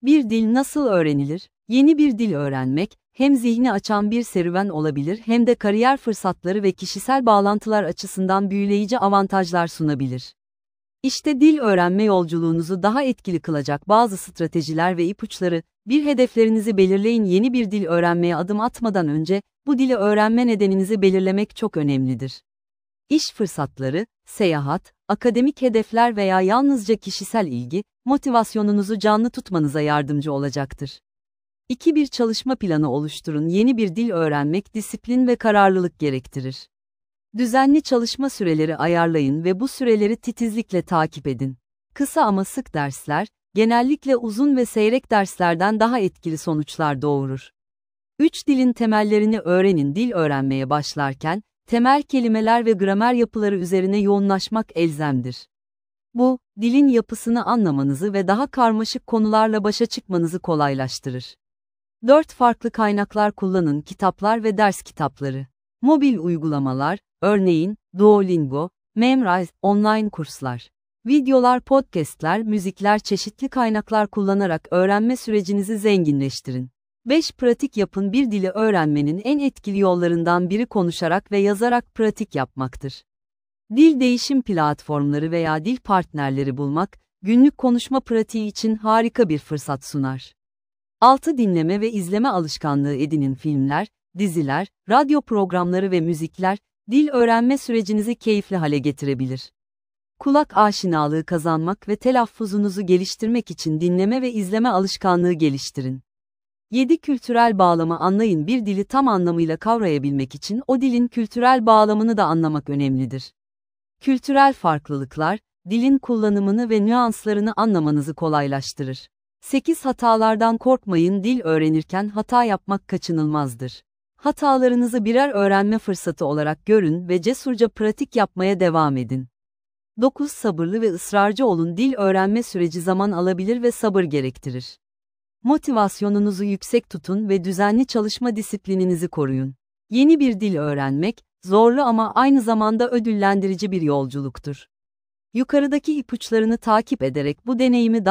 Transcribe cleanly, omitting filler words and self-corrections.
Bir dil nasıl öğrenilir? Yeni bir dil öğrenmek, hem zihni açan bir serüven olabilir hem de kariyer fırsatları ve kişisel bağlantılar açısından büyüleyici avantajlar sunabilir. İşte dil öğrenme yolculuğunuzu daha etkili kılacak bazı stratejiler ve ipuçları, bir hedeflerinizi belirleyin. Yeni bir dil öğrenmeye adım atmadan önce, bu dili öğrenme nedeninizi belirlemek çok önemlidir. İş fırsatları, seyahat, akademik hedefler veya yalnızca kişisel ilgi, motivasyonunuzu canlı tutmanıza yardımcı olacaktır. Bir çalışma planı oluşturun. Yeni bir dil öğrenmek disiplin ve kararlılık gerektirir. Düzenli çalışma süreleri ayarlayın ve bu süreleri titizlikle takip edin. Kısa ama sık dersler, genellikle uzun ve seyrek derslerden daha etkili sonuçlar doğurur. 3 dilin temellerini öğrenin. Dil öğrenmeye başlarken, temel kelimeler ve gramer yapıları üzerine yoğunlaşmak elzemdir. Bu, dilin yapısını anlamanızı ve daha karmaşık konularla başa çıkmanızı kolaylaştırır. 4 farklı kaynaklar kullanın. Kitaplar ve ders kitapları. Mobil uygulamalar, örneğin Duolingo, Memrise, online kurslar. Videolar, podcastler, müzikler, çeşitli kaynaklar kullanarak öğrenme sürecinizi zenginleştirin. 5 pratik yapın. Bir dili öğrenmenin en etkili yollarından biri konuşarak ve yazarak pratik yapmaktır. Dil değişim platformları veya dil partnerleri bulmak, günlük konuşma pratiği için harika bir fırsat sunar. 6 dinleme ve izleme alışkanlığı edinin. Filmler, diziler, radyo programları ve müzikler, dil öğrenme sürecinizi keyifli hale getirebilir. Kulak aşinalığı kazanmak ve telaffuzunuzu geliştirmek için dinleme ve izleme alışkanlığı geliştirin. 7 kültürel bağlamı anlayın. Bir dili tam anlamıyla kavrayabilmek için o dilin kültürel bağlamını da anlamak önemlidir. Kültürel farklılıklar, dilin kullanımını ve nüanslarını anlamanızı kolaylaştırır. 8 hatalardan korkmayın. Dil öğrenirken hata yapmak kaçınılmazdır. Hatalarınızı birer öğrenme fırsatı olarak görün ve cesurca pratik yapmaya devam edin. 9 sabırlı ve ısrarcı olun. Dil öğrenme süreci zaman alabilir ve sabır gerektirir. Motivasyonunuzu yüksek tutun ve düzenli çalışma disiplininizi koruyun. Yeni bir dil öğrenmek, zorlu ama aynı zamanda ödüllendirici bir yolculuktur. Yukarıdaki ipuçlarını takip ederek bu deneyimi daha